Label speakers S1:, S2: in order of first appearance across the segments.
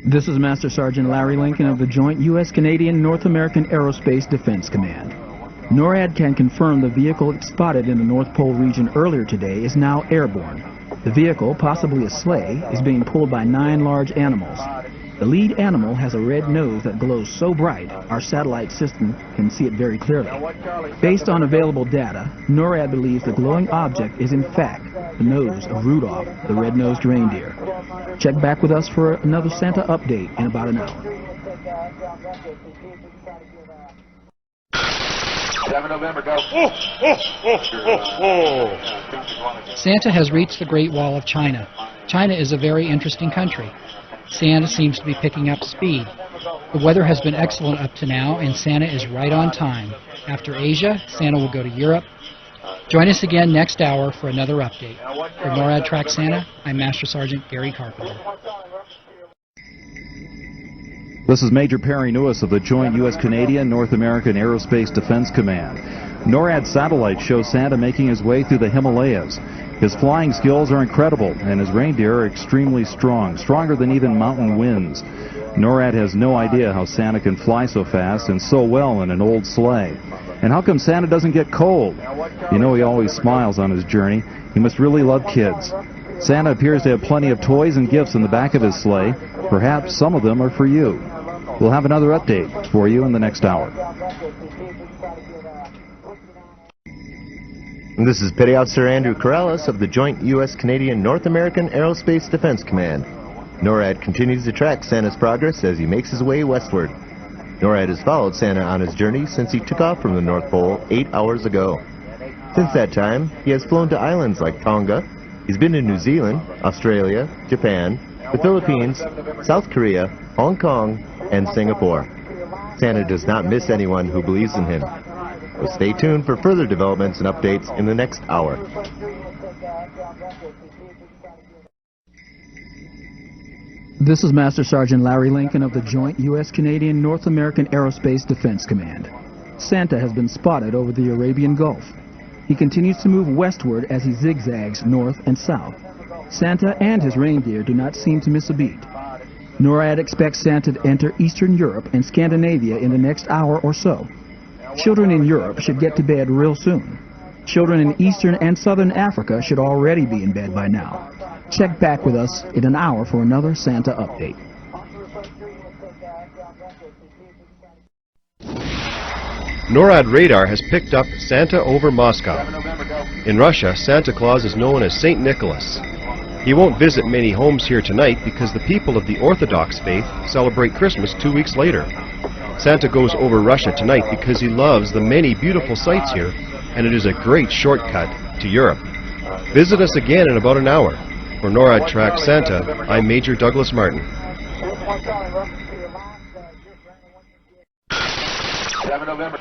S1: This is Master Sergeant Larry Lincoln of the Joint U.S.-Canadian North American Aerospace Defense Command. Norad can confirm the vehicle spotted in the North Pole region earlier today is now airborne. The vehicle, possibly a sleigh, is being pulled by 9 large animals. The lead animal has a red nose that glows so bright our satellite system can see it very clearly. Based on available data, NORAD believes the glowing object is in fact the nose of Rudolph, the red-nosed reindeer. Check back with us for another Santa update in about an hour.
S2: 7 November, go.
S3: Santa has reached the Great Wall of China. China is a very interesting country. Santa seems to be picking up speed. The weather has been excellent up to now, and Santa is right on time. After Asia, Santa will go to Europe. Join us again next hour for another update. For NORAD Track Santa, I'm Master Sergeant Gary Carpenter.
S4: This is Major Perry Newis of the Joint U.S.-Canadian North American Aerospace Defense Command. NORAD satellites show Santa making his way through the Himalayas. His flying skills are incredible, and his reindeer are extremely strong, stronger than even mountain winds. NORAD has no idea how Santa can fly so fast and so well in an old sleigh. And how come Santa doesn't get cold? You know he always smiles on his journey. He must really love kids. Santa appears to have plenty of toys and gifts in the back of his sleigh. Perhaps some of them are for you. We'll have another update for you in the next hour.
S5: This is Petty Officer Andrew Corrales of the Joint U.S.-Canadian North American Aerospace Defense Command. NORAD continues to track Santa's progress as he makes his way westward. NORAD has followed Santa on his journey since he took off from the North Pole 8 hours ago. Since that time, he has flown to islands like Tonga. He's been to New Zealand, Australia, Japan, the Philippines, South Korea, Hong Kong, and Singapore. Santa does not miss anyone who believes in him. So stay tuned for further developments and updates in the next hour.
S1: This is Master Sergeant Larry Lincoln of the Joint U.S.-Canadian North American Aerospace Defense Command. Santa has been spotted over the Arabian Gulf. He continues to move westward as he zigzags north and south. Santa and his reindeer do not seem to miss a beat. NORAD expects Santa to enter Eastern Europe and Scandinavia in the next hour or so. Children in Europe should get to bed real soon. Children in Eastern and Southern Africa should already be in bed by now. Check back with us in an hour for another Santa update.
S6: NORAD radar has picked up Santa over Moscow. In Russia, Santa Claus is known as St. Nicholas. He won't visit many homes here tonight because the people of the Orthodox faith celebrate Christmas 2 weeks later. Santa goes over Russia tonight because he loves the many beautiful sights here, and it is a great shortcut to Europe. Visit us again in about an hour. For NORAD Track Santa, I'm Major Douglas Martin.
S2: 7 November,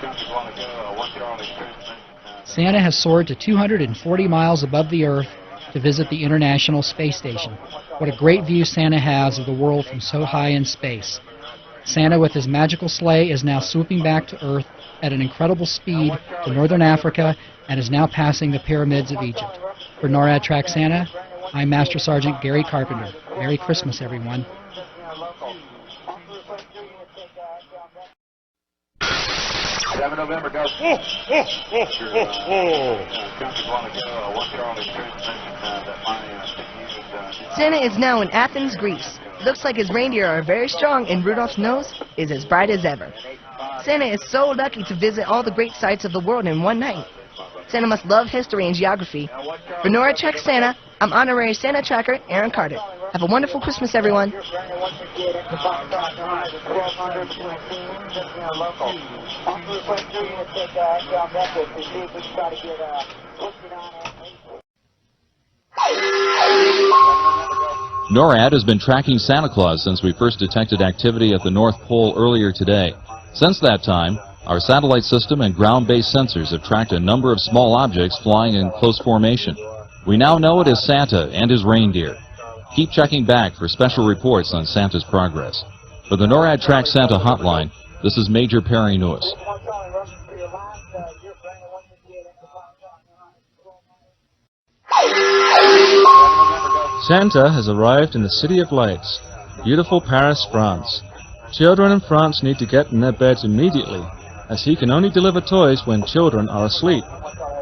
S3: Santa has soared to 240 miles above the Earth to visit the International Space Station. What a great view Santa has of the world from so high in space. Santa with his magical sleigh is now swooping back to Earth at an incredible speed to northern Africa and is now passing the pyramids of Egypt. For NORAD Track Santa, I'm Master Sergeant Gary Carpenter. Merry Christmas, everyone.
S2: 7 November, go.
S7: Santa is now in Athens, Greece. Looks like his reindeer are very strong and Rudolph's nose is as bright as ever. Santa is so lucky to visit all the great sights of the world in one night. Santa must love history and geography. For NORAD Track Santa, I'm Honorary Santa Tracker Aaron Carter. Have a wonderful Christmas, everyone.
S8: NORAD has been tracking Santa Claus since we first detected activity at the North Pole earlier today. Since that time, our satellite system and ground-based sensors have tracked a number of small objects flying in close formation. We now know it is Santa and his reindeer. Keep checking back for special reports on Santa's progress. For the NORAD Track Santa hotline, this is Major Perry Newis.
S9: Santa has arrived in the City of Lights. Beautiful Paris, France. Children in France need to get in their beds immediately, as he can only deliver toys when children are asleep.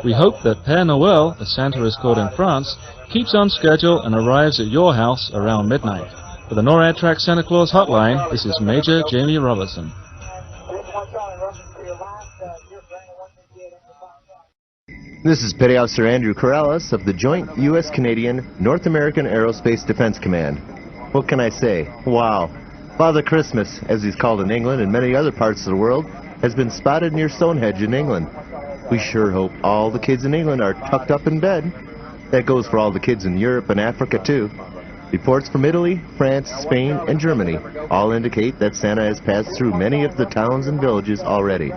S9: We hope that Père Noël, as Santa is called in France, keeps on schedule and arrives at your house around midnight. For the NORAD Track Santa Claus Hotline, this is Major Jamie Robertson.
S5: This is Petty Officer Andrew Corrales of the Joint U.S.-Canadian North American Aerospace Defense Command. What can I say? Wow. Father Christmas, as he's called in England and many other parts of the world, has been spotted near Stonehenge in England. We sure hope all the kids in England are tucked up in bed. That goes for all the kids in Europe and Africa too. Reports from Italy, France, Spain, and Germany all indicate that Santa has passed through many of the towns and villages already.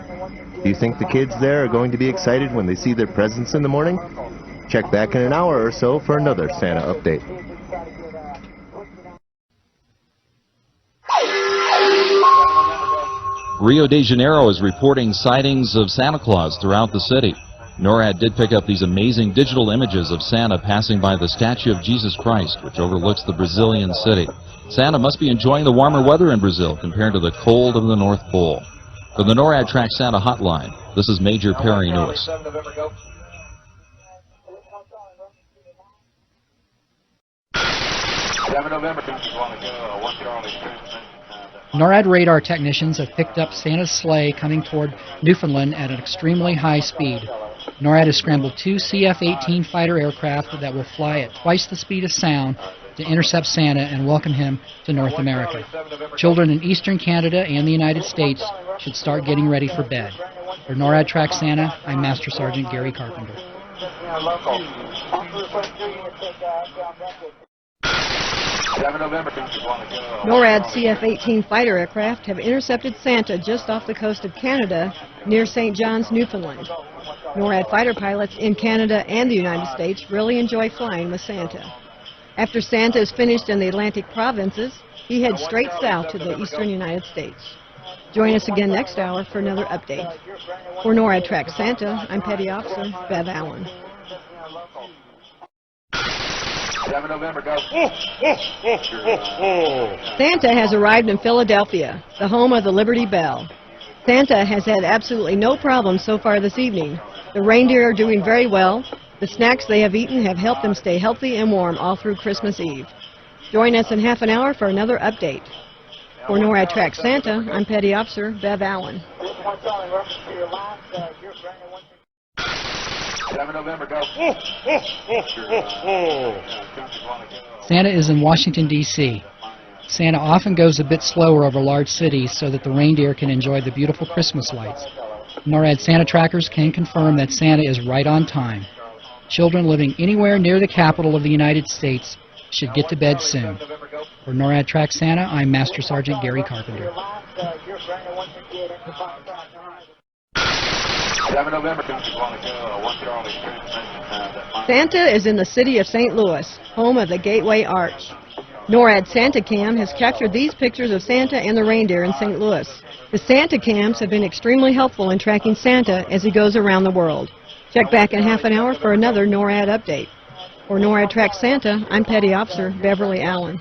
S5: Do you think the kids there are going to be excited when they see their presents in the morning? Check back in an hour or so for another Santa update.
S8: Rio de Janeiro is reporting sightings of Santa Claus throughout the city. NORAD did pick up these amazing digital images of Santa passing by the statue of Jesus Christ, which overlooks the Brazilian city. Santa must be enjoying the warmer weather in Brazil compared to the cold of the North Pole. For the NORAD Track Santa Hotline, this is Major Perry Lewis.
S3: NORAD radar technicians have picked up Santa's sleigh coming toward Newfoundland at an extremely high speed. NORAD has scrambled 2 CF-18 fighter aircraft that will fly at twice the speed of sound to intercept Santa and welcome him to North America. Children in eastern Canada and the United States should start getting ready for bed. For NORAD Track Santa, I'm Master Sergeant Gary Carpenter.
S10: NORAD CF-18 fighter aircraft have intercepted Santa just off the coast of Canada near St. John's, Newfoundland. NORAD fighter pilots in Canada and the United States really enjoy flying with Santa. After Santa is finished in the Atlantic provinces, he heads straight south to the eastern United States. Join us again next hour for another update. For NORAD Track Santa, I'm Petty Officer Bev Allen.
S2: 7 November, go.
S10: Santa has arrived in Philadelphia, the home of the Liberty Bell. Santa has had absolutely no problems so far this evening. The reindeer are doing very well. The snacks they have eaten have helped them stay healthy and warm all through Christmas Eve. Join us in half an hour for another update. For NORAD Track Santa, I'm Petty Officer Bev Allen.
S2: 7 November, go.
S3: Santa is in Washington, D.C. Santa often goes a bit slower over large cities so that the reindeer can enjoy the beautiful Christmas lights. NORAD Santa trackers can confirm that Santa is right on time. Children living anywhere near the capital of the United States should get to bed soon. For NORAD Track Santa, I'm Master Sergeant Gary Carpenter.
S2: 7 November,
S10: Santa is in the city of St. Louis, home of the Gateway Arch. NORAD Santa Cam has captured these pictures of Santa and the reindeer in St. Louis. The Santa Cams have been extremely helpful in tracking Santa as he goes around the world. Check back in half an hour for another NORAD update. For NORAD Track Santa, I'm Petty Officer Beverly Allen.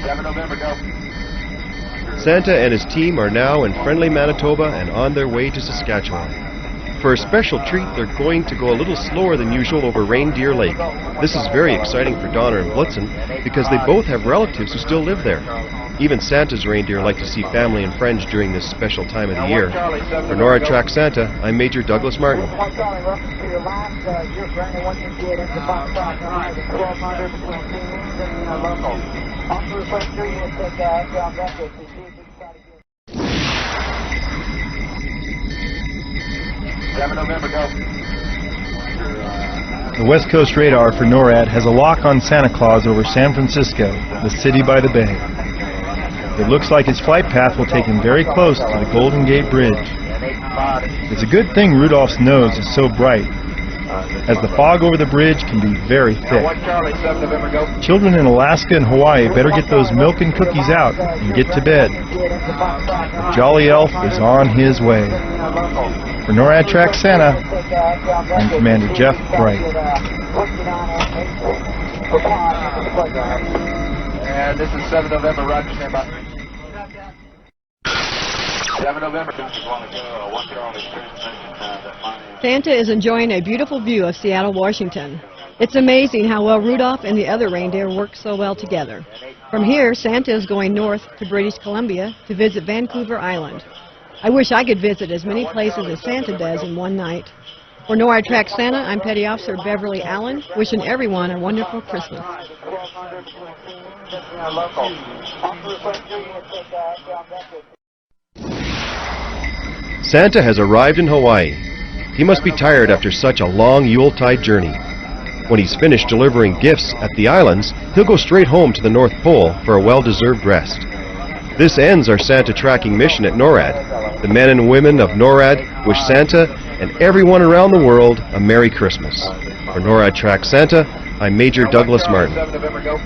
S2: 7 November, go.
S6: Santa and his team are now in friendly Manitoba and on their way to Saskatchewan. For a special treat, they're going to go a little slower than usual over Reindeer Lake. This is very exciting for Donner and Blitzen because they both have relatives who still live there. Even Santa's reindeer like to see family and friends during this special time of the year. For NORAD Track Santa, I'm Major Douglas Martin.
S11: The West Coast radar for NORAD has a lock on Santa Claus over San Francisco, the city by the bay. It looks like his flight path will take him very close to the Golden Gate Bridge. It's a good thing Rudolph's nose is so bright. as the fog over the bridge can be very thick.
S2: 1 Charlie, 7 November, go.
S11: Children in Alaska and Hawaii better get those milk and cookies out and get to bed. The Jolly Elf is on his way. For NORAD Track Santa, I'm Commander Jeff Bright.
S2: And this is 7 November, Roger, stand by. 7 November. 1 Charlie,
S10: Santa is enjoying a beautiful view of Seattle, Washington. It's amazing how well Rudolph and the other reindeer work so well together. From here, Santa is going north to British Columbia to visit Vancouver Island. I wish I could visit as many places as Santa does in one night. For NORAD Track Santa, I'm Petty Officer Beverly Allen, wishing everyone a wonderful Christmas.
S6: Santa has arrived in Hawaii. He must be tired after such a long Yuletide journey. When he's finished delivering gifts at the islands, he'll go straight home to the North Pole for a well-deserved rest. This ends our Santa tracking mission at NORAD. The men and women of NORAD wish Santa and everyone around the world a Merry Christmas. For NORAD Track Santa, I'm Major Douglas Martin.
S2: 7 November, go.